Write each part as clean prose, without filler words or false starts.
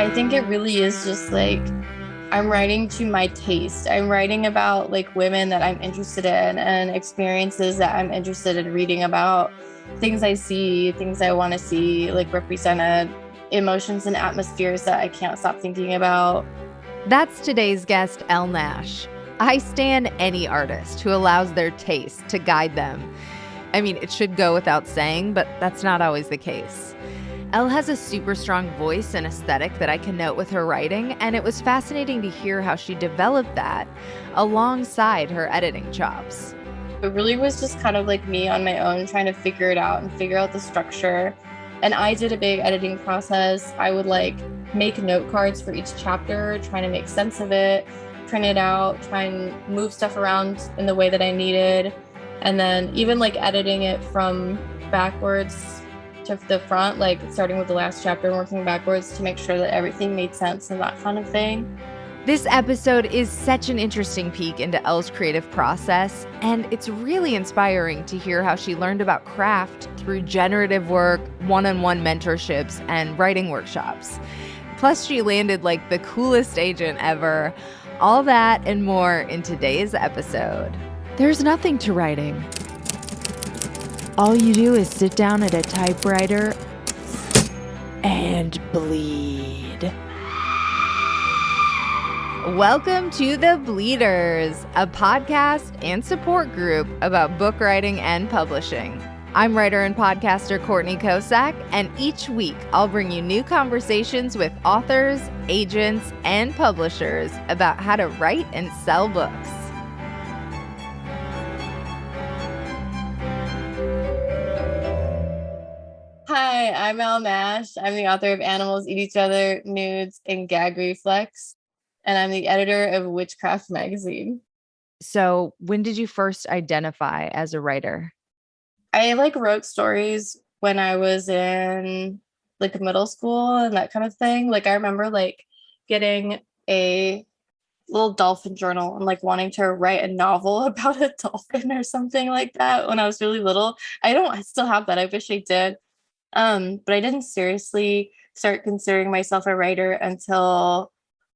I think it really is just like I'm writing to my taste. I'm writing about like women that I'm interested in and experiences that I'm interested in reading about, things I see, things I want to see like represented, emotions and atmospheres that I can't stop thinking about. That's today's guest, Elle Nash. I stan any artist who allows their taste to guide them. I mean, it should go without saying, but that's not always the case. Elle has a super strong voice and aesthetic that I can note with her writing, and it was fascinating to hear how she developed that alongside her editing chops. It really was just kind of like me on my own trying to figure it out and figure out the structure. And I did a big editing process. I would like make note cards for each chapter, trying to make sense of it, print it out, try and move stuff around in the way that I needed. And then even like editing it from backwards to the front, like starting with the last chapter and working backwards to make sure that everything made sense and that kind of thing. This episode is such an interesting peek into Elle's creative process, and it's really inspiring to hear how she learned about craft through generative work, one-on-one mentorships, and writing workshops. Plus, she landed like the coolest agent ever. All that and more in today's episode. There's nothing to writing. All you do is sit down at a typewriter and bleed. Welcome to The Bleeders, a podcast and support group about book writing and publishing. I'm writer and podcaster Courtney Kosak, and each week I'll bring you new conversations with authors, agents, and publishers about how to write and sell books. Hi, I'm Elle Nash. I'm the author of Animals Eat Each Other, Nudes, and Gag Reflex. And I'm the editor of Witchcraft magazine. So when did you first identify as a writer? I like wrote stories when I was in like middle school and that kind of thing. Like I remember like getting a little dolphin journal and like wanting to write a novel about a dolphin or something like that when I was really little. I still have that. I wish I did. But I didn't seriously start considering myself a writer until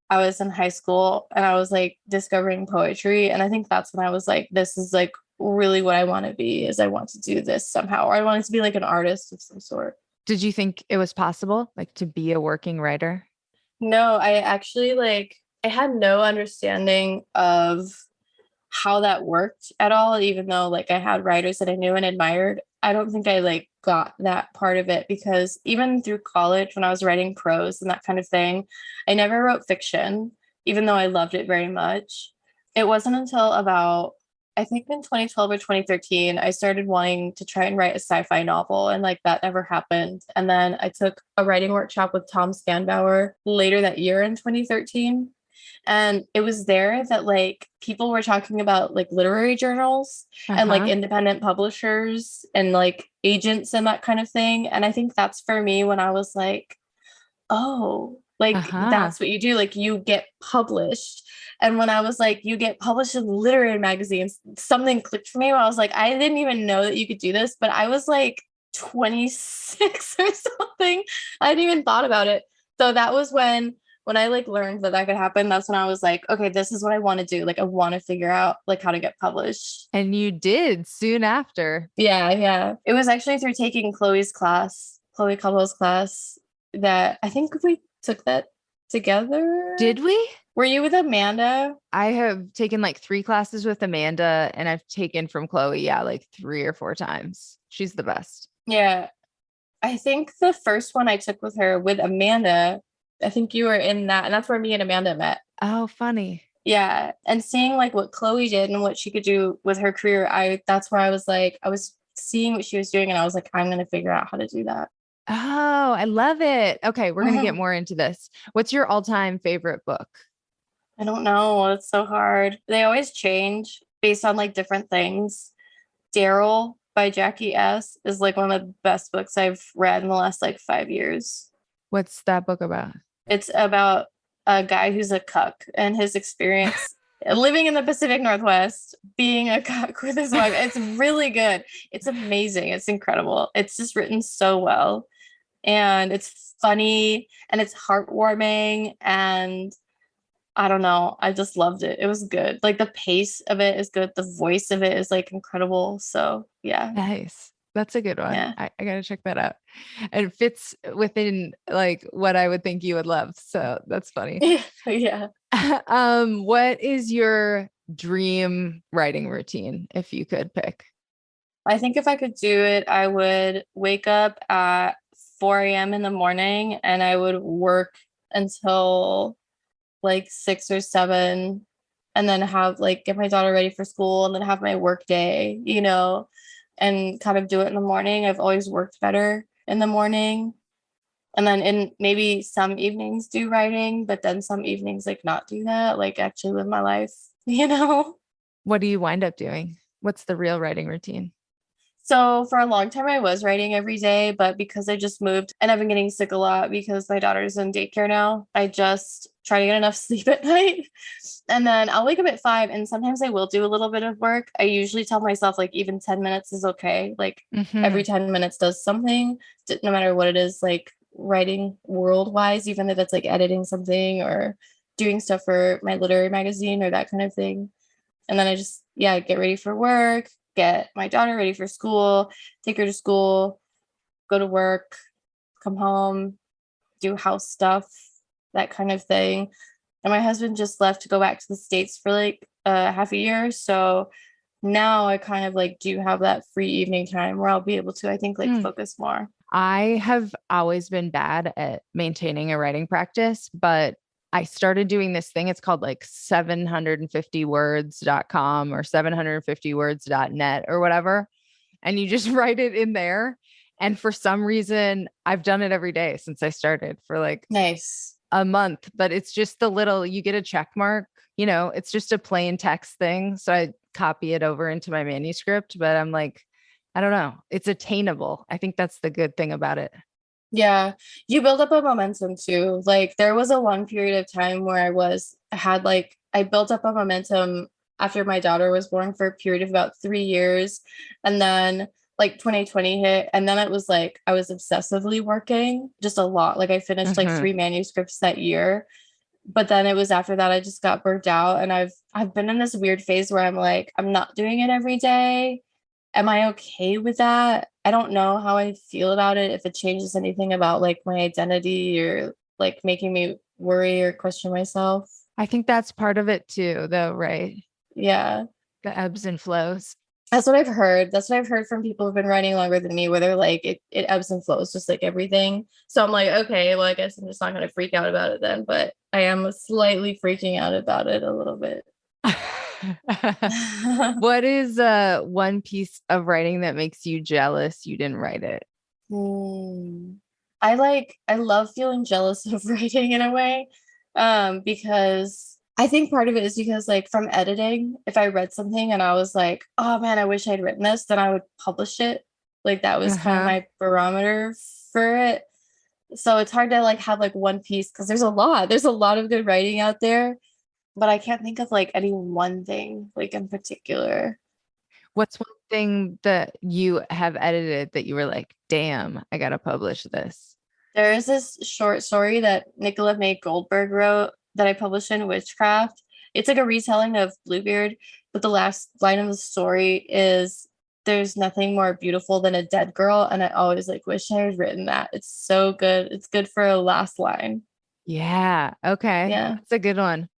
I was in high school and I was like discovering poetry. And I think that's when I was like, this is like really what I want to be, is I want to do this somehow, or I wanted to be like an artist of some sort. Did you think it was possible, like to be a working writer? No, I actually like, I had no understanding of how that worked at all, even though like I had writers that I knew and admired. I don't think I like got that part of it because even through college when I was writing prose and that kind of thing, I never wrote fiction, even though I loved it very much. It wasn't until about I think in 2012 or 2013, I started wanting to try and write a sci-fi novel, and like that never happened. And then I took a writing workshop with Tom Spanbauer later that year in 2013. And it was there that like people were talking about like literary journals and like independent publishers and like agents and that kind of thing. And I think that's for me when I was like, oh, like that's what you do. Like you get published. And when I was like, you get published in literary magazines, something clicked for me where I was like, I didn't even know that you could do this, but I was like 26 or something. I hadn't even thought about it. So that was when I like learned that that could happen. That's when I was like, okay, this is what I want to do. Like I want to figure out like how to get published. And you did soon after. Yeah. It was actually through taking Chloe's class, Chloe Caldwell's class, that I think we took that together. Did we? Were you with Amanda? I have taken like 3 classes with Amanda, and I've taken from Chloe, like 3 or 4 times. She's the best. Yeah. I think the first one I took with her with Amanda, I think you were in that, and that's where me and Amanda met. Oh, funny. Yeah. And seeing like what Chloe did and what she could do with her career, that's where I was like, I was seeing what she was doing, and I was like, I'm going to figure out how to do that. Oh, I love it. Okay, we're going to get more into this. What's your all-time favorite book? I don't know. It's so hard. They always change based on like different things. Daryl by Jackie S. is like one of the best books I've read in the last like 5 years. What's that book about? It's about a guy who's a cuck and his experience living in the Pacific Northwest, being a cuck with his wife. It's really good. It's amazing. It's incredible. It's just written so well. and it's funny and it's heartwarming, and I don't know, I just loved it. It was good. Like the pace of it is good. The voice of it is like incredible. So yeah. Nice. That's a good one. Yeah. I gotta check that out. And it fits within like what I would think you would love. So that's funny. Yeah. What is your dream writing routine if you could pick? I think if I could do it, I would wake up at 4 a.m. in the morning and I would work until like 6 or 7, and then have like get my daughter ready for school and then have my work day, and kind of do it in the morning. I've always worked better in the morning. And then in maybe some evenings do writing, but then some evenings like not do that, like actually live my life, you know? What do you wind up doing? What's the real writing routine? So for a long time, I was writing every day, but because I just moved and I've been getting sick a lot because my daughter's in daycare now, I just try to get enough sleep at night. And then I'll wake up at 5, and sometimes I will do a little bit of work. I usually tell myself like even 10 minutes is okay. Like every Hmm. 10 minutes does something, no matter what it is, like writing world wise, even if it's like editing something or doing stuff for my literary magazine or that kind of thing. And then I just, yeah, get ready for work, get my daughter ready for school, take her to school, go to work, come home, do house stuff, that kind of thing. And my husband just left to go back to the States for like half a year. So now I kind of like do have that free evening time where I'll be able to, I think, like focus more. I have always been bad at maintaining a writing practice, but I started doing this thing. It's called like 750words.com or 750words.net or whatever. And you just write it in there. And for some reason, I've done it every day since I started for like Nice. a month, but it's just the little, you get a check mark, it's just a plain text thing. So I copy it over into my manuscript, but I'm like, I don't know. It's attainable. I think that's the good thing about it. Yeah, you build up a momentum too. Like there was a long period of time where I built up a momentum after my daughter was born for a period of about 3 years. And then like 2020 hit. And then it was like I was obsessively working just a lot. Like I finished like Hmm. 3 manuscripts that year. But then it was after that I just got burnt out. And I've been in this weird phase where I'm like, I'm not doing it every day. Am I okay with that? I don't know how I feel about it, if it changes anything about like my identity or like making me worry or question myself. I think that's part of it too, though, right? Yeah. The ebbs and flows. That's what I've heard. That's what I've heard from people who've been writing longer than me, where they're like, it ebbs and flows, just like everything. So I'm like, okay, well, I guess I'm just not going to freak out about it then. But I am slightly freaking out about it a little bit. What is one piece of writing that makes you jealous you didn't write it? Hmm. I love feeling jealous of writing in a way. Because I think part of it is because like from editing, if I read something and I was like, oh man, I wish I'd written this, then I would publish it. Like that was kind of Uh-huh. my barometer for it. So it's hard to like have like one piece because there's a lot of good writing out there, but I can't think of like any one thing like in particular. What's one thing that you have edited that you were like, damn, I gotta publish this? There is this short story that Nicola May Goldberg wrote that I published in Witchcraft. It's like a retelling of Bluebeard, but the last line of the story is there's nothing more beautiful than a dead girl. And I always like wish I had written that. It's so good. It's good for a last line. Yeah. Okay. Yeah. That's a good one.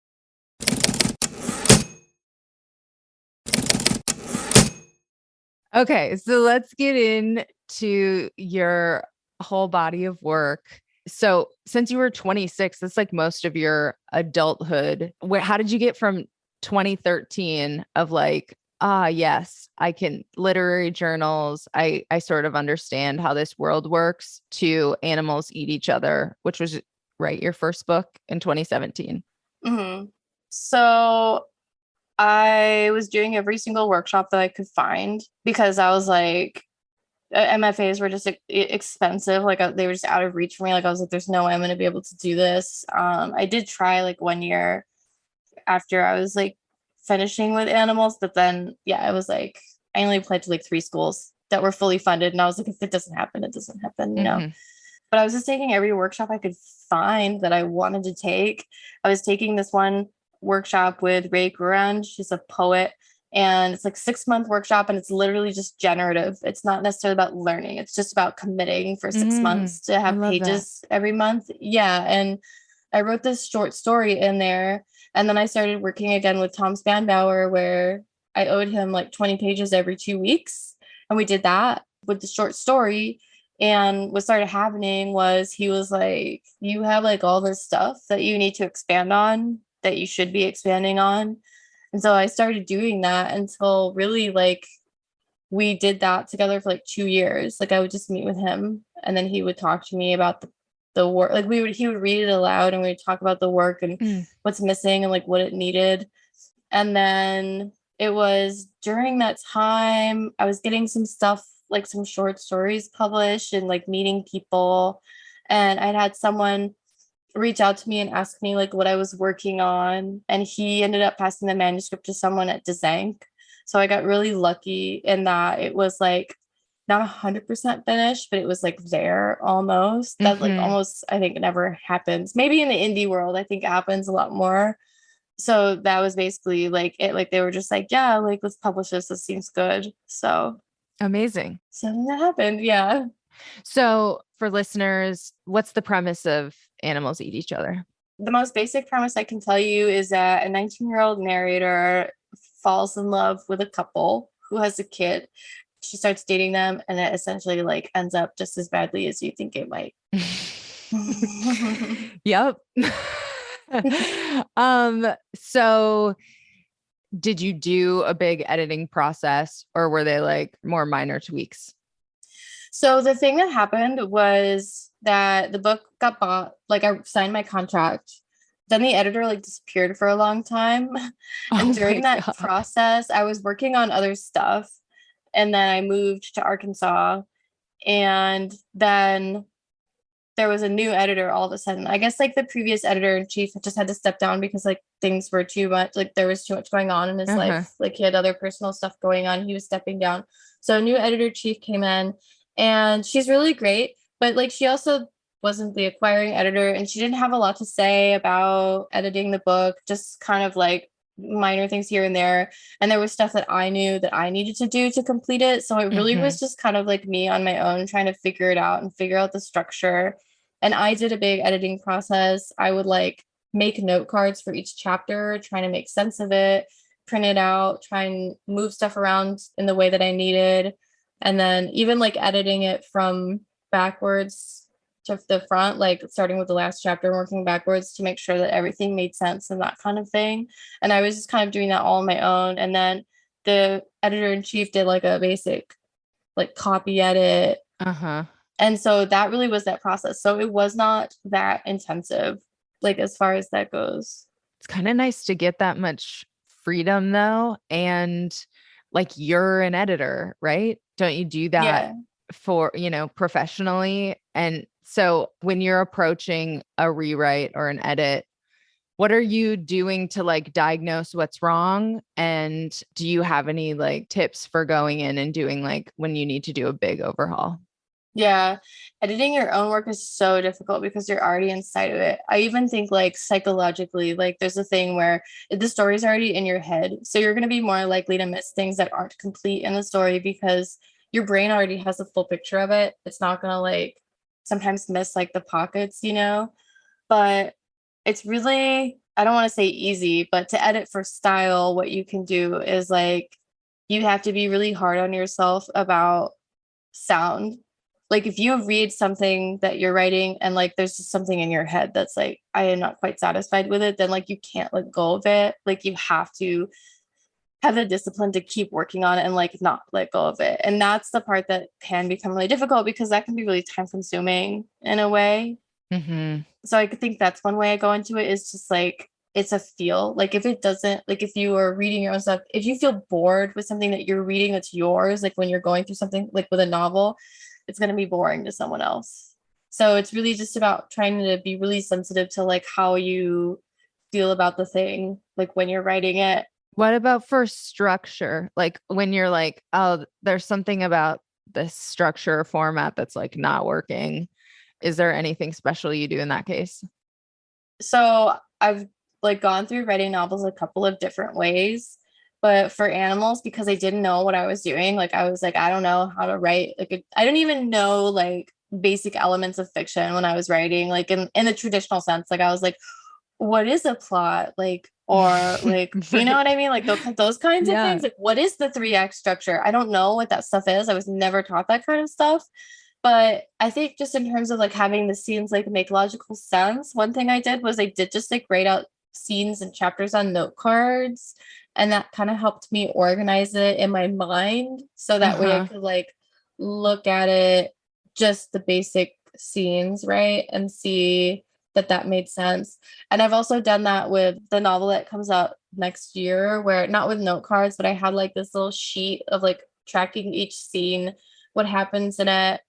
Okay, so let's get into your whole body of work. So, since you were 26, that's like most of your adulthood. How did you get from 2013 of like, yes, I can literary journals, I sort of understand how this world works to Animals Eat Each Other, which was right your first book in 2017. Hmm. So I was doing every single workshop that I could find because I was like, MFAs were just expensive. Like they were just out of reach for me. Like I was like, there's no way I'm going to be able to do this. I did try like 1 year after I was like finishing with animals, but then yeah, I was like, I only applied to like 3 schools that were fully funded, and I was like, if it doesn't happen, it doesn't happen. Hmm. but I was just taking every workshop I could find that I wanted to take. I was taking this one workshop with Ray Guran. She's a poet, and it's like 6 month workshop, and it's literally just generative. It's not necessarily about learning. It's just about committing for six Mm, months to I have love that. pages every month. Yeah. And I wrote this short story in there. And then I started working again with Tom Spanbauer, where I owed him like 20 pages every 2 weeks. And we did that with the short story. And what started happening was he was like, you have like all this stuff that you need to expand on, that you should be expanding on. And so I started doing that until really like we did that together for like 2 years. Like I would just meet with him and then he would talk to me about the work. Like he would read it aloud and we would talk about the work and Mm. what's missing and like what it needed. And then it was during that time I was getting some stuff, like some short stories published and like meeting people. And I'd had someone reach out to me and ask me like what I was working on. And he ended up passing the manuscript to someone at Desank. So I got really lucky in that it was like not 100% finished, but it was like there almost. That like Hmm. almost I think never happens. Maybe in the indie world, I think it happens a lot more. So that was basically like it. Like they were just like, yeah, like let's publish this. This seems good. Amazing. So that happened. Yeah. So, for listeners, what's the premise of Animals Eat Each Other? The most basic premise I can tell you is that a 19-year-old narrator falls in love with a couple who has a kid. She starts dating them, and it essentially like ends up just as badly as you think it might. Yep. So did you do a big editing process or were they like more minor tweaks? So the thing that happened was that the book got bought, like I signed my contract. Then the editor like disappeared for a long time. And Oh during my that God. process, I was working on other stuff. And then I moved to Arkansas. And then there was a new editor all of a sudden. I guess like the previous editor in chief just had to step down because like things were too much, like there was too much going on in his Uh-huh. life. Like he had other personal stuff going on. He was stepping down. So a new editor chief came in and she's really great, but like she also wasn't the acquiring editor and she didn't have a lot to say about editing the book, just kind of like minor things here and there. And there was stuff that I knew that I needed to do to complete it. So it really Hmm. was just kind of like me on my own trying to figure it out and figure out the structure. And I did a big editing process. I would like make note cards for each chapter, trying to make sense of it, print it out, try and move stuff around in the way that I needed. And then even like editing it from backwards to the front, like starting with the last chapter and working backwards to make sure that everything made sense and that kind of thing. And I was just kind of doing that all on my own. And then the editor in chief did like a basic like copy edit. Uh-huh. And so that really was that process. So it was not that intensive, like as far as that goes. It's kind of nice to get that much freedom though. And like you're an editor, right? Don't you do that Yeah. for, professionally? And so when you're approaching a rewrite or an edit, what are you doing to like diagnose what's wrong? And do you have any like tips for going in and doing like when you need to do a big overhaul? Yeah. Editing your own work is so difficult because you're already inside of it. I even think like psychologically, like there's a thing where the story's already in your head. So you're going to be more likely to miss things that aren't complete in the story because your brain already has a full picture of it. It's not going to like sometimes miss like the pockets. But it's really, I don't want to say easy, but to edit for style, what you can do is like you have to be really hard on yourself about sound. Like if you read something that you're writing and like there's just something in your head that's like, I am not quite satisfied with it, then like you can't let go of it. Like you have to have the discipline to keep working on it and like not let go of it. And that's the part that can become really difficult because that can be really time consuming in a way. Hmm. So I think that's one way I go into it is just like it's a feel. Like if it doesn't, like if you are reading your own stuff, if you feel bored with something that you're reading that's yours, like when you're going through something like with a novel, it's going to be boring to someone else. So it's really just about trying to be really sensitive to like how you feel about the thing, like when you're writing it. What about for structure? Like when you're like, oh, there's something about this structure or format that's like not working. Is there anything special you do in that case? So I've like gone through writing novels a couple of different ways, but for animals, because I didn't know what I was doing, like I was like, I don't know how to write. I don't even know like basic elements of fiction when I was writing, like in the traditional sense. Like I was like, what is a plot? Like, or like, you know Right. what I mean? Like those kinds of Yeah. things. Like, what is the three act structure? I don't know what that stuff is. I was never taught that kind of stuff. But I think just in terms of like having the scenes like make logical sense, one thing I did was I did just like write out scenes and chapters on note cards. And that kind of helped me organize it in my mind. So that way I Uh-huh. could like look at it, just the basic scenes, right? And see that that made sense. And I've also done that with the novel that comes out next year, where not with note cards, but I had like this little sheet of like tracking each scene, what happens in it,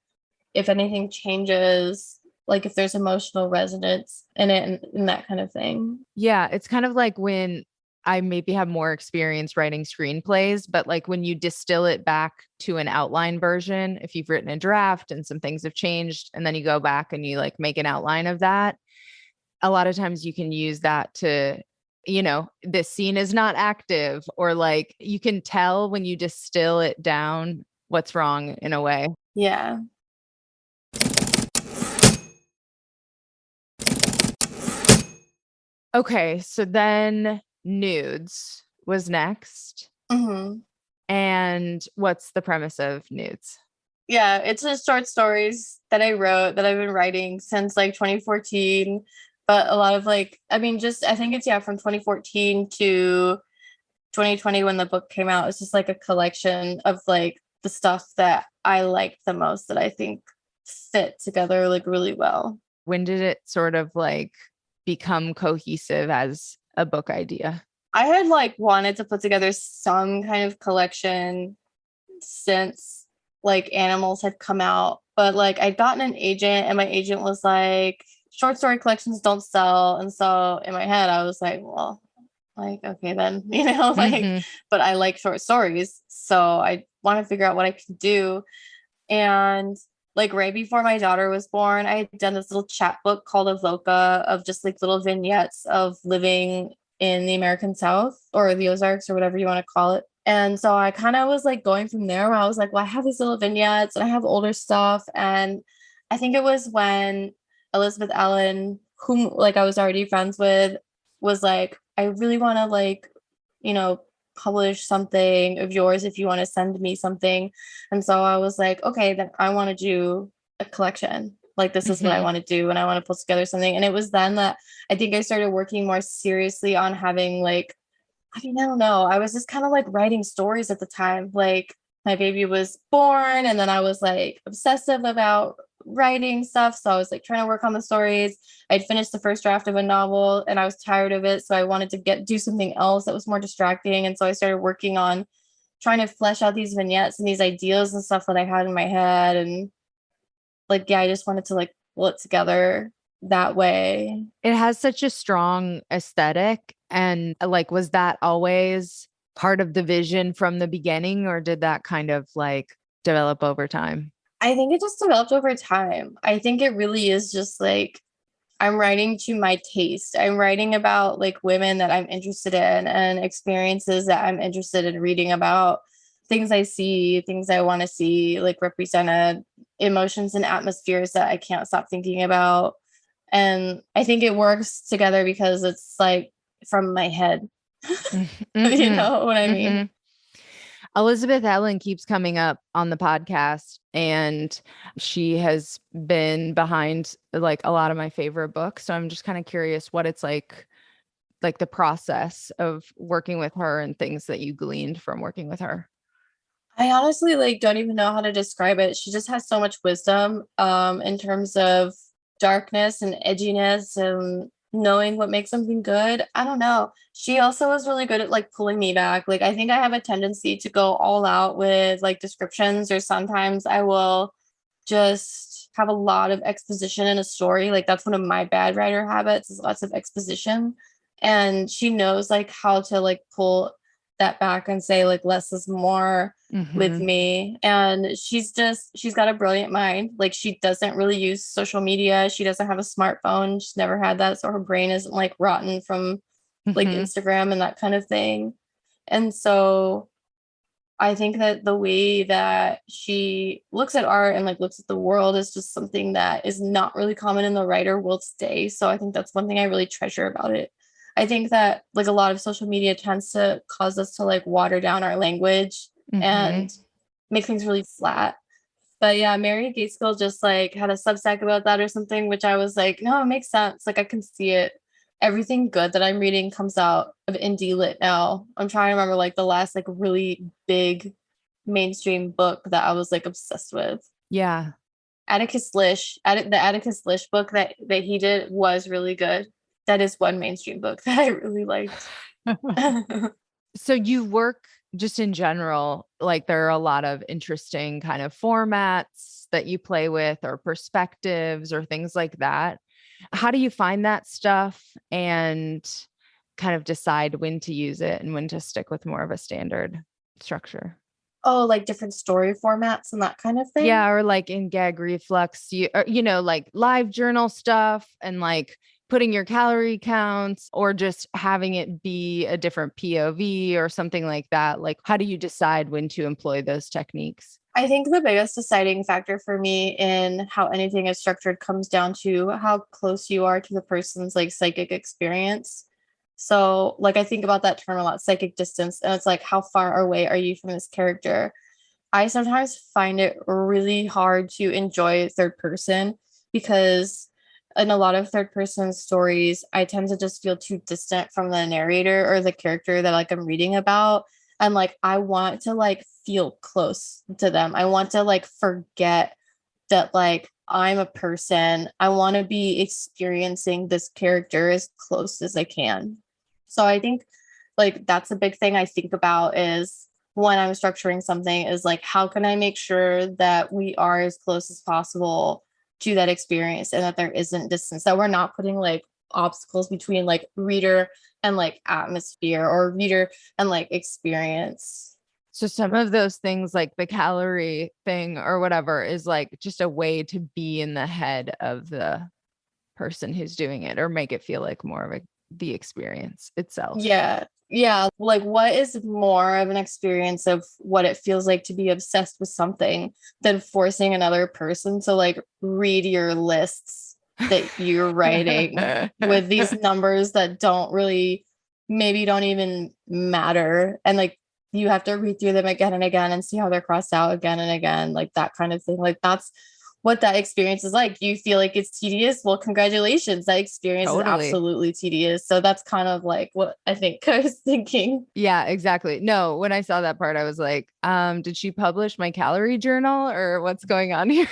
if anything changes, like if there's emotional resonance in it and that kind of thing. Yeah, it's kind of like when I maybe have more experience writing screenplays, but like when you distill it back to an outline version, if you've written a draft and some things have changed, and then you go back and you like make an outline of that, a lot of times you can use that to, this scene is not active, or like you can tell when you distill it down what's wrong in a way. Yeah. Okay, so then nudes was next. Hmm. And what's the premise of nudes? Yeah, it's just short stories that I wrote that I've been writing since like 2014. But a lot of like, I mean, just I think it's yeah, from 2014 to 2020 when the book came out. It's just like a collection of like the stuff that I liked the most that I think fit together like really well. When did it sort of like become cohesive as a book idea? I had like wanted to put together some kind of collection since like animals had come out, but like I'd gotten an agent and my agent was like, short story collections don't sell. And so in my head, I was like, well, like, okay, then, like, Hmm. but I like short stories. So I want to figure out what I can do. And like right before my daughter was born, I had done this little chapbook called Avoca of just like little vignettes of living in the American South or the Ozarks or whatever you want to call it. And so I kind of was like going from there where I was like, well, I have these little vignettes and I have older stuff. And I think it was when Elizabeth Allen, whom like I was already friends with, was like, I really want to like, you know, publish something of yours if you want to send me something. And so I was like, okay, then I want to do a collection. Like this is what I Hmm. want to do and I want to put together something. And it was then that I think I started working more seriously on having like, I mean, I don't know. I was just kind of like writing stories at the time. Like my baby was born and then I was like obsessive about writing stuff. So I was like trying to work on the stories. I'd finished the first draft of a novel and I was tired of it. So I wanted to do something else that was more distracting. And so I started working on trying to flesh out these vignettes and these ideas and stuff that I had in my head. And like, yeah, I just wanted to like pull it together that way. It has such a strong aesthetic. And like, was that always part of the vision from the beginning, or did that kind of like develop over time? I think it just developed over time. I think it really is just like I'm writing to my taste. I'm writing about like women that I'm interested in and experiences that I'm interested in reading about, things I see, things I want to see, like represented, emotions and atmospheres that I can't stop thinking about. And I think it works together because it's like from my head. You Mm-hmm. know what I Hmm. mean? Elizabeth Allen keeps coming up on the podcast, and she has been behind like a lot of my favorite books. So I'm just kind of curious what it's like the process of working with her and things that you gleaned from working with her. I honestly like don't even know how to describe it. She just has so much wisdom in terms of darkness and edginess and knowing what makes something good. I don't know. She also is really good at like pulling me back. Like I think I have a tendency to go all out with like descriptions or sometimes I will just have a lot of exposition in a story. Like that's one of my bad writer habits is lots of exposition. And she knows like how to like pull that back and say like less is more with Mhm. me. And she's got a brilliant mind. Like she doesn't really use social media. She doesn't have a smartphone. She's never had that. So her brain isn't like rotten from like Mhm. Instagram and that kind of thing. And so I think that the way that she looks at art and like looks at the world is just something that is not really common in the writer world today. So I think that's one thing I really treasure about it. I think that like a lot of social media tends to cause us to like water down our language and Mhm. make things really flat. But yeah, Mary Gateskill just like had a Substack about that or something, which I was like, no, it makes sense. Like I can see it. Everything good that I'm reading comes out of indie lit now. I'm trying to remember like the last like really big mainstream book that I was like obsessed with. Yeah. The Atticus Lish book that he did was really good. That is one mainstream book that I really liked. So you work just in general, like there are a lot of interesting kind of formats that you play with or perspectives or things like that. How do you find that stuff and kind of decide when to use it and when to stick with more of a standard structure? Oh, like different story formats and that kind of thing. Yeah, or like in gag reflux, like live journal stuff and like putting your calorie counts or just having it be a different POV or something like that. Like, how do you decide when to employ those techniques? I think the biggest deciding factor for me in how anything is structured comes down to how close you are to the person's like psychic experience. So, like, I think about that term a lot, psychic distance, and it's like, how far away are you from this character? I sometimes find it really hard to enjoy third person because in a lot of third person stories, I tend to just feel too distant from the narrator or the character that like I'm reading about. And like I want to like feel close to them. I want to like forget that like I'm a person. I want to be experiencing this character as close as I can. So I think like that's a big thing I think about is when I'm structuring something is like how can I make sure that we are as close as possible to that experience and that there isn't distance, that we're not putting like obstacles between like reader and like atmosphere or reader and like experience. So some of those things like the calorie thing or whatever is like just a way to be in the head of the person who's doing it or make it feel like more of the experience itself. Yeah. Yeah. Like, what is more of an experience of what it feels like to be obsessed with something than forcing another person to like read your lists that you're writing with these numbers that don't really, maybe don't even matter. And like, you have to read through them again and again and see how they're crossed out again and again, like that kind of thing. Like, that's what that experience is like. You feel like it's tedious? Well, congratulations. That experience is Totally. absolutely tedious. So that's kind of like what I think I was thinking. Yeah, exactly. No, when I saw that part, I was like, did she publish my calorie journal or what's going on here?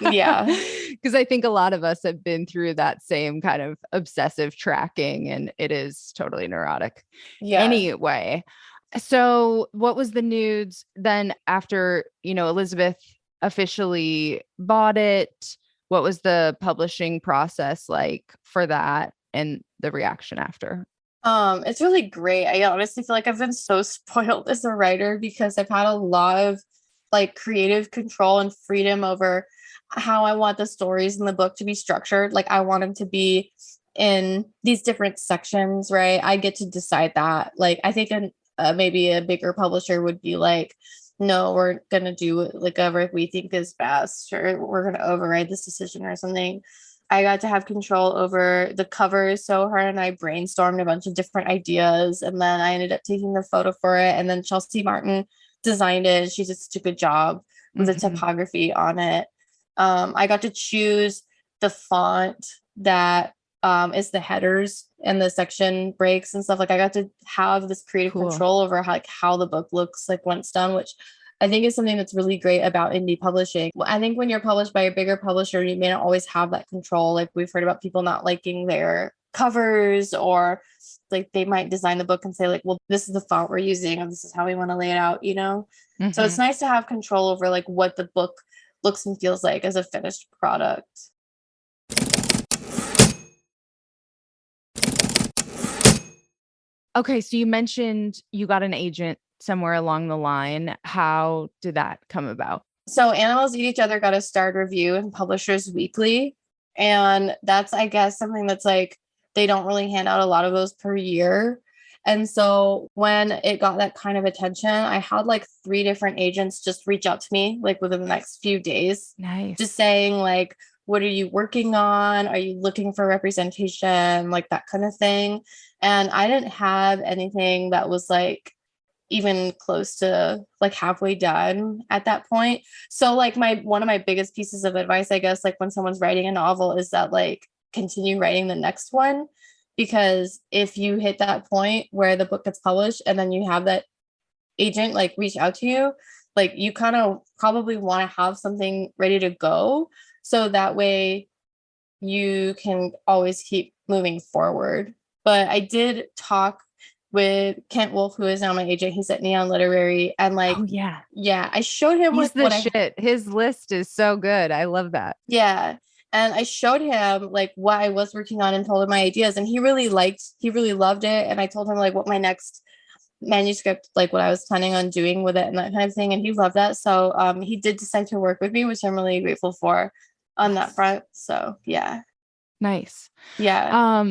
Yeah. Because I think a lot of us have been through that same kind of obsessive tracking and it is totally neurotic. Yeah. Anyway, so what was the news then after, Elizabeth officially bought it? What was the publishing process like for that and the reaction after? It's really great. I honestly feel like I've been so spoiled as a writer because I've had a lot of like creative control and freedom over how I want the stories in the book to be structured. Like I want them to be in these different sections, right? I get to decide that. Like I think maybe a bigger publisher would be like, no, we're gonna do like whatever we think is best, or we're gonna override this decision or something. I got to have control over the covers. So her and I brainstormed a bunch of different ideas, and then I ended up taking the photo for it. And then Chelsea Martin designed it. She did such a good job with the Mhm. typography on it. I got to choose the font that is the headers and the section breaks and stuff. Like I got to have this creative Cool. control over how the book looks like when it's done, which I think is something that's really great about indie publishing. I think when you're published by a bigger publisher, you may not always have that control. Like we've heard about people not liking their covers, or like they might design the book and say like, well, this is the font we're using and this is how we want to lay it out. So it's Mhm. nice to have control over like what the book looks and feels like as a finished product. Okay, so you mentioned you got an agent somewhere along the line. How did that come about? So Animals Eat Each Other got a starred review in Publishers Weekly. And that's, I guess, something that's like they don't really hand out a lot of those per year. And so when it got that kind of attention, I had like three different agents just reach out to me like within the next few days, just Nice. saying like, what are you working on? Are you looking for representation? Like that kind of thing. And I didn't have anything that was like even close to like halfway done at that point. So like my one of my biggest pieces of advice, I guess, like when someone's writing a novel is that like continue writing the next one, because if you hit that point where the book gets published and then you have that agent like reach out to you, like you kind of probably want to have something ready to go so that way you can always keep moving forward. But I did talk with Kent Wolf, who is now my agent. He's at Neon Literary. And Oh like, yeah. yeah, I showed him He's like the what I, shit. His list is so good. I love that. yeah. And I showed him like what I was working on and told him my ideas. And he really loved it. And I told him like what my next manuscript, like what I was planning on doing with it and that kind of thing. And he loved that. So he did decide to work with me, which I'm really grateful for on that Nice. front. So yeah. Nice. Yeah.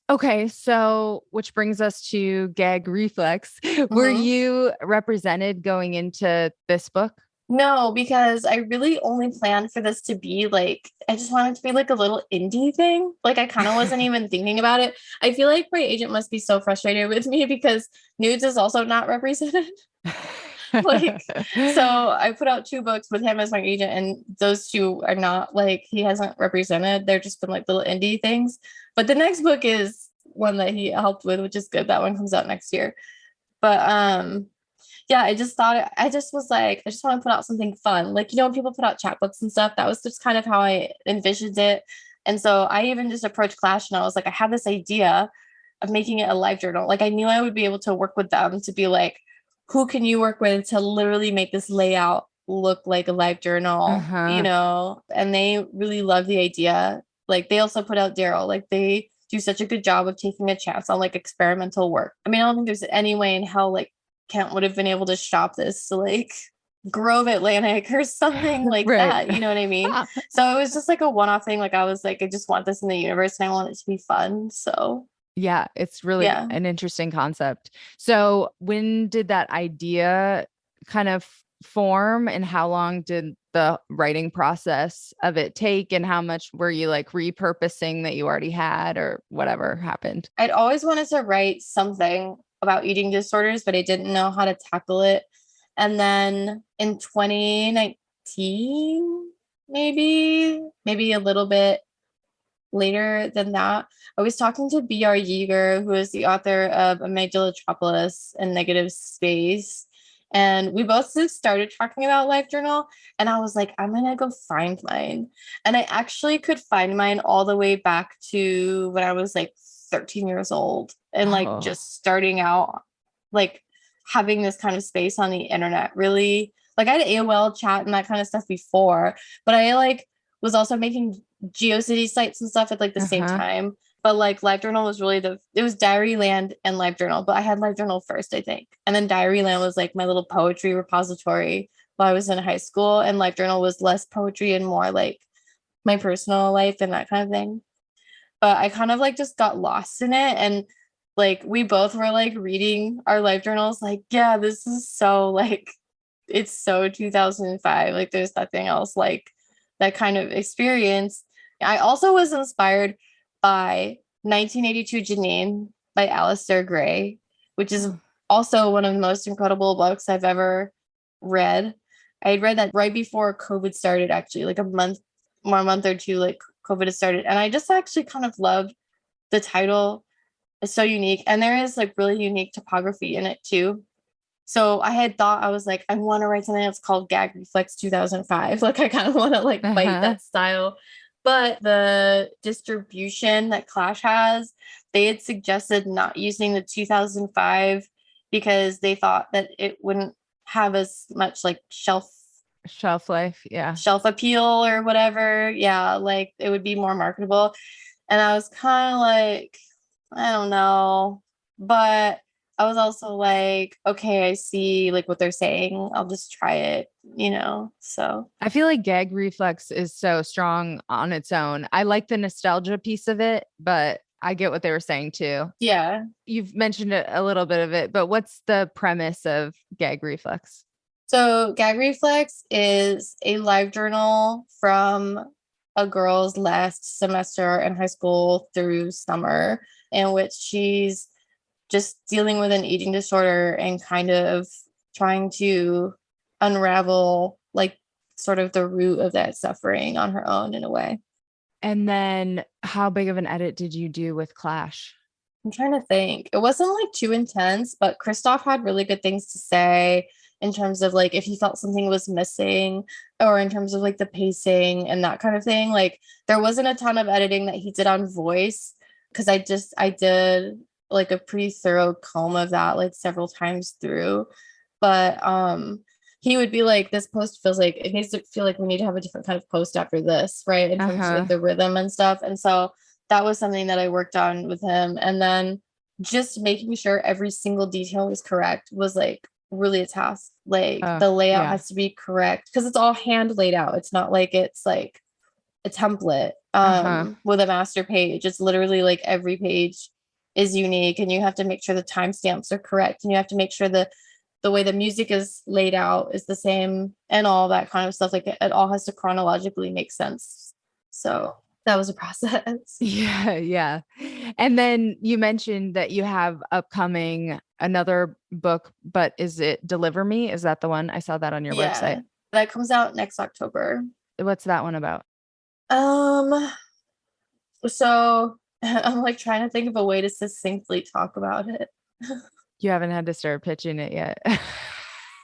Okay, so which brings us to gag reflex. Were Mhm. you represented going into this book? No, because I really only planned for this to be like, I just wanted to be like a little indie thing. Like, I kind of wasn't even thinking about it. I feel like my agent must be so frustrated with me because nudes is also not represented. Like, so I put out two books with him as my agent, and those two are not like, he hasn't represented. They're just been like little indie things. But the next book is one that he helped with, which is good. That one comes out next year. But, yeah, I just thought I just was like, I just want to put out something fun. Like, when people put out chapbooks and stuff, that was just kind of how I envisioned it. And so I even just approached Clash and I was like, I have this idea of making it a live journal. Like I knew I would be able to work with them to be like, who can you work with to literally make this layout look like a live journal, Uh-huh. And they really love the idea. Like they also put out Daryl. Like they do such a good job of taking a chance on like experimental work. I mean, I don't think there's any way in hell like Kent would have been able to shop this to like Grove Atlantic or something like Right. that. You know what I mean? So it was just like a one-off thing. Like I was like, I just want this in the universe and I want it to be fun. So Yeah, it's really yeah. an interesting concept. So, when did that idea kind of form, and how long did the writing process of it take, and how much were you like repurposing that you already had or whatever happened? I'd always wanted to write something about eating disorders, but I didn't know how to tackle it. And then in 2019, maybe a little bit later than that, I was talking to B.R. Yeager, who is the author of Amygdalatropolis and Negative Space. And we both just started talking about Life Journal. And I was like, I'm going to go find mine. And I actually could find mine all the way back to when I was like 13 years old and like Oh, just starting out, like having this kind of space on the internet. Really, like I had AOL chat and that kind of stuff before, but I like was also making GeoCity sites and stuff at like the same uh-huh. time. But like LiveJournal was really it was Diaryland and LiveJournal, but I had LiveJournal first, I think. And then Diaryland was like my little poetry repository while I was in high school. And LiveJournal was less poetry and more like my personal life and that kind of thing. But I kind of like just got lost in it. And like we both were like reading our life journals, like, yeah, this is so like it's so 2005. Like there's nothing else like that kind of experience. I also was inspired by 1982 Janine by Alistair Gray, which is Oh, also one of the most incredible books I've ever read. I had read that right before COVID started, actually, like a month or two, like COVID had started. And I just actually kind of loved the title. It's so unique. And there is like really unique topography in it too. So I had thought I was like, I want to write something that's called Gag Reflex 2005. Like I kind of want to like bite uh-huh. that style. But the distribution that Clash has, they had suggested not using the 2005 because they thought that it wouldn't have as much like Shelf life, yeah. shelf appeal or whatever. Yeah, like it would be more marketable. And I was kind of like, I don't know. But I was also like, okay, I see like what they're saying. I'll just try it, you know? So, I feel like gag reflex is so strong on its own. I like the nostalgia piece of it, but I get what they were saying too. yeah. You've mentioned a little bit of it, but what's the premise of gag reflex? So, Gag Reflex is a live journal from a girl's last semester in high school through summer, in which she's just dealing with an eating disorder and kind of trying to unravel, like, sort of the root of that suffering on her own in a way. And then how big of an edit did you do with Clash? I'm trying to think. It wasn't like too intense, but Christoph had really good things to say in terms of like if he felt something was missing or in terms of like the pacing and that kind of thing. Like there wasn't a ton of editing that he did on voice because I did like a pretty thorough comb of that like several times through. But he would be like, this post feels like it needs to feel like we need to have a different kind of post after this, right? In terms of like Uh-huh. the rhythm and stuff. And so that was something that I worked on with him. And then just making sure every single detail was correct was like really a task. Like the layout Yeah. has to be correct because it's all hand laid out. It's not like it's like a template Uh-huh. with a master page. It's literally like every page is unique and you have to make sure the timestamps are correct and you have to make sure the way the music is laid out is the same and all that kind of stuff. Like it all has to chronologically make sense. So that was a process. Yeah, yeah. And then you mentioned that you have upcoming another book, but is it Deliver Me? Is that the one? I saw that on your website. Yeah, that comes out next October. What's that one about? Um, so I'm like trying to think of a way to succinctly talk about it. You haven't had to start pitching it yet.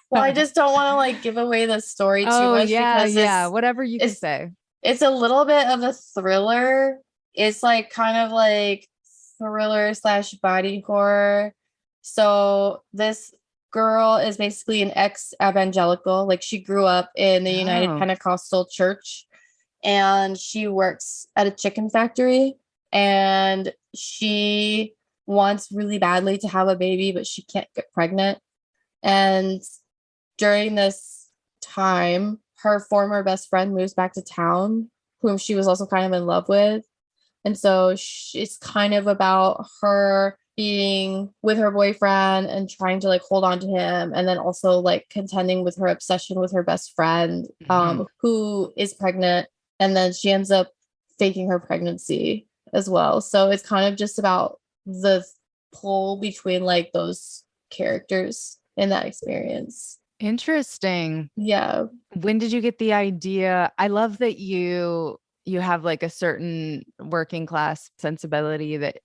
Well, I just don't want to like give away the story too Oh, much yeah, because yeah. Whatever you can it's say. it's a little bit of a thriller. It's like kind of like thriller slash body horror. So this girl is basically an ex-evangelical. Like she grew up in the United Oh. Pentecostal Church and she works at a chicken factory and she wants really badly to have a baby, but she can't get pregnant. And during this time, her former best friend moves back to town, whom she was also kind of in love with. And so it's kind of about her being with her boyfriend and trying to like hold on to him and then also like contending with her obsession with her best friend Mhm. who is pregnant and then she ends up faking her pregnancy as well. So it's kind of just about the pull between like those characters in that experience. Interesting. Yeah. When did you get the idea? I love that you have like a certain working class sensibility that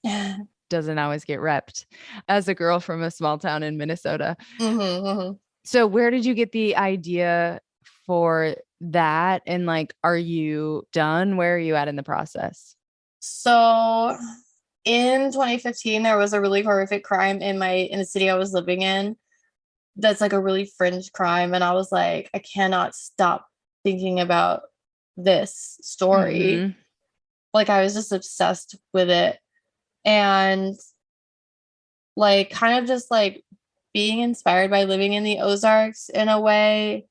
doesn't always get repped as a girl from a small town in Minnesota. Hmm. So where did you get the idea for that? And like, are you done? Where are you at in the process? So in 2015, there was a really horrific crime in the city I was living in. That's like a really fringe crime. And I was like, I cannot stop thinking about this story. Hmm. Like I was just obsessed with it. And like kind of just like being inspired by living in the Ozarks in a way.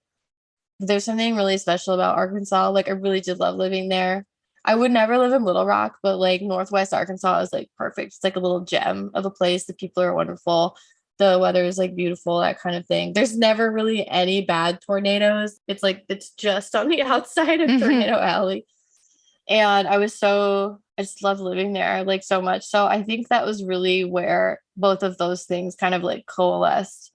There's something really special about Arkansas. Like I really did love living there. I would never live in Little Rock, but like Northwest Arkansas is like perfect. It's like a little gem of a place. The people are wonderful. The weather is like beautiful, that kind of thing. There's never really any bad tornadoes. It's like it's just on the outside of Hmm. Tornado Alley. And I just love living there like so much. So I think that was really where both of those things kind of like coalesced.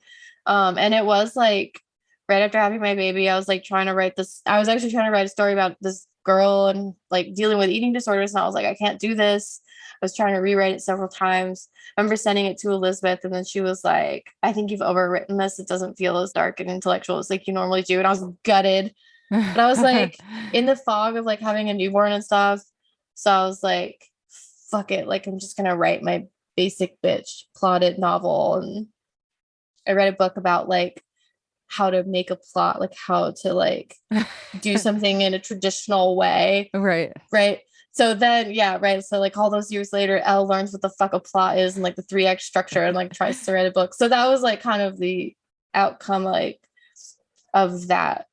And it was like right after having my baby, I was like trying to write this. I was actually trying to write a story about this girl and like dealing with eating disorders. And I was like, I can't do this. I was trying to rewrite it several times. I remember sending it to Elizabeth, and then she was like, I think you've overwritten this. It doesn't feel as dark and intellectual as like you normally do. And I was gutted. But I was like in the fog of like having a newborn and stuff. So I was like, fuck it. Like, I'm just going to write my basic bitch plotted novel. And I read a book about like how to make a plot, like how to like do something in a traditional way. Right. Right. So then, yeah, right. So like all those years later, Elle learns what the fuck a plot is and like the 3 act structure and like tries to write a book. So that was like kind of the outcome like of that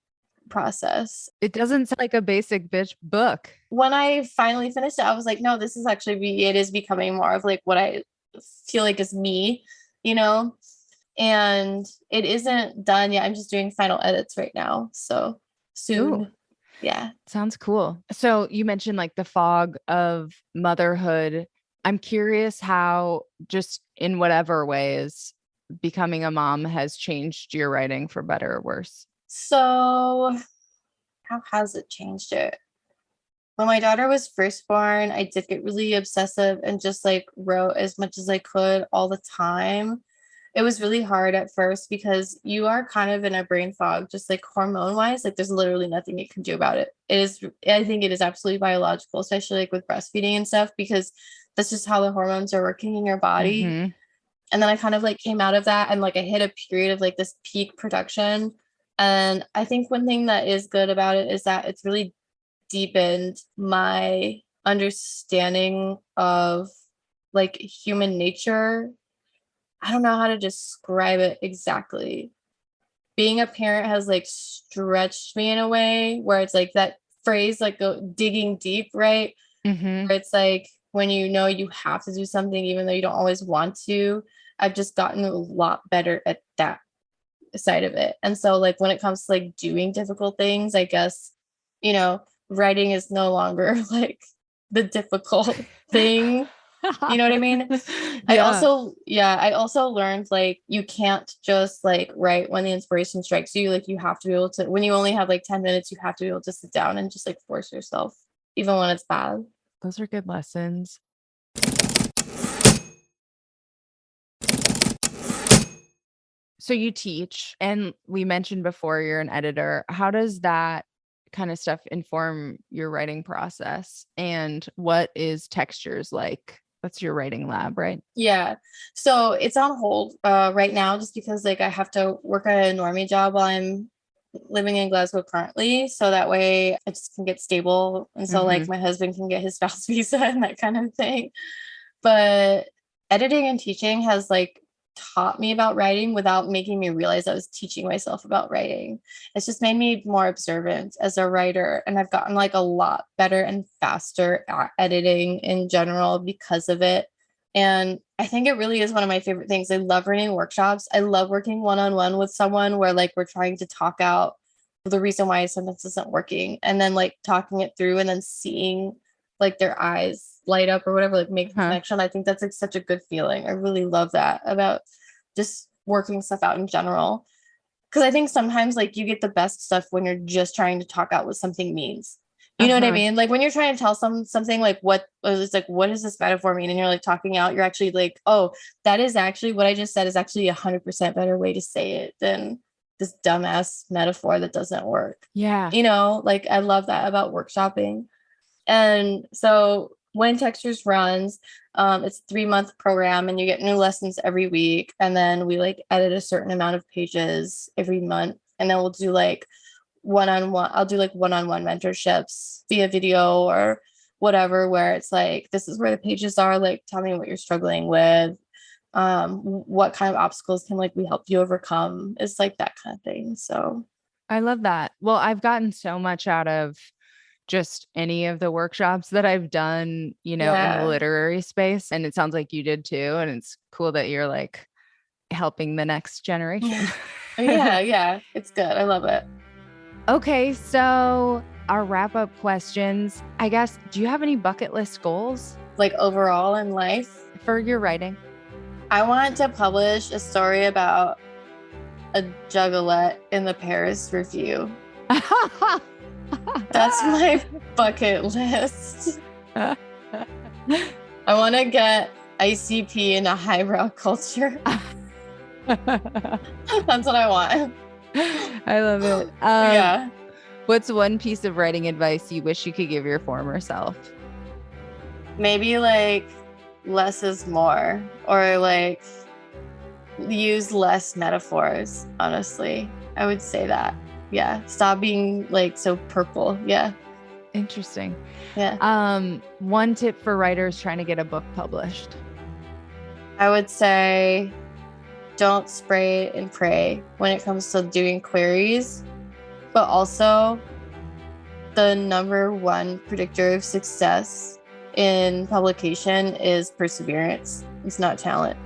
process. It doesn't sound like a basic bitch book. When I finally finished it, I was like, no, this is actually it is becoming more of like what I feel like is me, you know? And it isn't done yet. I'm just doing final edits right now. So Ooh, soon. Yeah. sounds cool. So you mentioned like the fog of motherhood. I'm curious how, just in whatever ways, becoming a mom has changed your writing for better or worse. So how has it changed it? When my daughter was first born, I did get really obsessive and just like wrote as much as I could all the time. It was really hard at first because you are kind of in a brain fog, just like hormone wise. Like there's literally nothing you can do about it. It is, I think it is absolutely biological, especially like with breastfeeding and stuff, because that's just how the hormones are working in your body. Mm-hmm. And then I kind of like came out of that and like I hit a period of like this peak production. And I think one thing that is good about it is that it's really deepened my understanding of like human nature. I don't know how to describe it exactly. Being a parent has like stretched me in a way where it's like that phrase, like go digging deep, right? Mm-hmm. Where it's like when you know you have to do something, even though you don't always want to. I've just gotten a lot better at that side of it. And so, like, when it comes to like doing difficult things, I guess, you know, writing is no longer like the difficult thing. You know what I mean? Yeah. I also learned like you can't just like write when the inspiration strikes you. Like you have to be able to, when you only have like 10 minutes, you have to be able to sit down and just like force yourself, even when it's bad. Those are good lessons. So you teach, and we mentioned before you're an editor. How does that kind of stuff inform your writing process? And what is textures like? That's your writing lab, right? Yeah. So it's on hold right now just because like I have to work at a normie job while I'm living in Glasgow currently. So that way I just can get stable. And so like Mm-hmm. my husband can get his spouse visa and that kind of thing. But editing and teaching has like taught me about writing without making me realize I was teaching myself about writing. It's just made me more observant as a writer. And I've gotten like a lot better and faster at editing in general because of it. And I think it really is one of my favorite things. I love running workshops. I love working one on one with someone where like we're trying to talk out the reason why a sentence isn't working and then like talking it through and then seeing like their eyes light up or whatever, like make the Huh. connection. I think that's like such a good feeling. I really love that about just working stuff out in general. Cause I think sometimes like you get the best stuff when you're just trying to talk out what something means. You know what I Uh-huh. mean? Like when you're trying to tell something like what it's like, what does this metaphor mean? And you're like talking out, you're actually like, oh, that is actually what I just said is actually 100% better way to say it than this dumbass metaphor that doesn't work. Yeah. You know, like I love that about workshopping. And so when Textures runs, it's a 3-month program and you get new lessons every week. And then we like edit a certain amount of pages every month. And then we'll do like one-on-one, I'll do like one-on-one mentorships via video or whatever, where it's like, this is where the pages are, like, tell me what you're struggling with. What kind of obstacles can like we help you overcome? It's like that kind of thing. So I love that. Well, I've gotten so much out of just any of the workshops that I've done, in the yeah. literary space. And it sounds like you did too. And it's cool that you're like helping the next generation. Yeah. Yeah, yeah. It's good. I love it. Okay, so our wrap up questions. I guess, do you have any bucket list goals Like overall in life, for your writing? I want to publish a story about a juggalette in the Paris Review. That's my bucket list. I want to get ICP in a highbrow culture. That's what I want. I love it. Yeah. What's one piece of writing advice you wish you could give your former self? Maybe like less is more, or like use less metaphors, honestly. I would say that. Yeah. Stop being like so purple. Yeah. Interesting. Yeah. One tip for writers trying to get a book published. I would say don't spray and pray when it comes to doing queries, but also the number one predictor of success in publication is perseverance. It's not talent.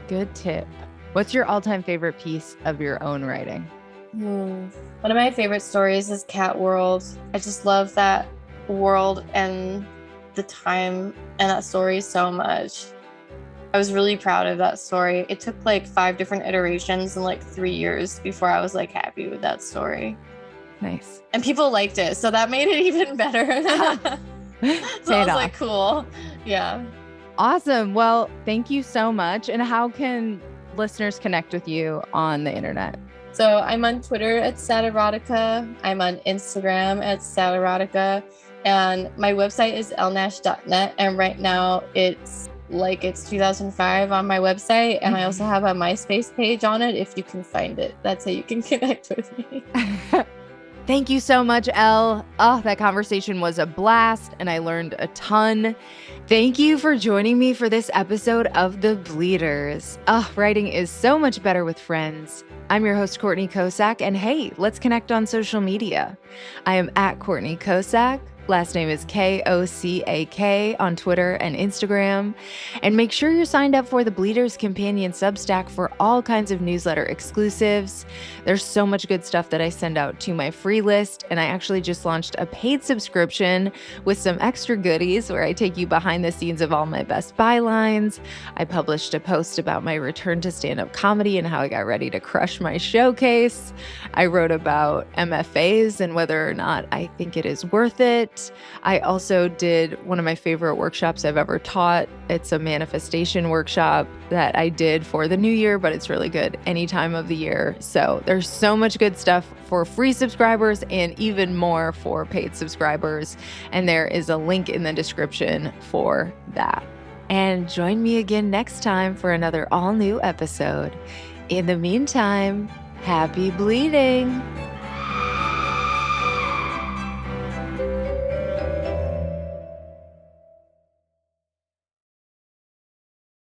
Good tip. What's your all-time favorite piece of your own writing? One of my favorite stories is Cat World. I just love that world and the time and that story so much. I was really proud of that story. It took like 5 different iterations and like 3 years before I was like happy with that story. Nice. And people liked it, so that made it even better. So I was like, cool. Yeah. Awesome. Well, thank you so much. And how can listeners connect with you on the internet? So I'm on Twitter at Satirotica. I'm on Instagram at Satirotica. And my website is ellenash.net. And right now it's 2005 on my website. And I also have a MySpace page on it if you can find it. That's how you can connect with me. Thank you so much, Elle. Oh, that conversation was a blast and I learned a ton. Thank you for joining me for this episode of The Bleeders. Oh, writing is so much better with friends. I'm your host, Courtney Kosak, and hey, let's connect on social media. I am at Courtney Kosak. Last name is Kosak on Twitter and Instagram. And make sure you're signed up for the Bleeders Companion Substack for all kinds of newsletter exclusives. There's so much good stuff that I send out to my free list, and I actually just launched a paid subscription with some extra goodies where I take you behind the scenes of all my best bylines. I published a post about my return to stand-up comedy and how I got ready to crush my showcase. I wrote about MFAs and whether or not I think it is worth it. I also did one of my favorite workshops I've ever taught. It's a manifestation workshop that I did for the new year, but it's really good any time of the year. So there's so much good stuff for free subscribers and even more for paid subscribers. And there is a link in the description for that. And join me again next time for another all new episode. In the meantime, happy bleeding.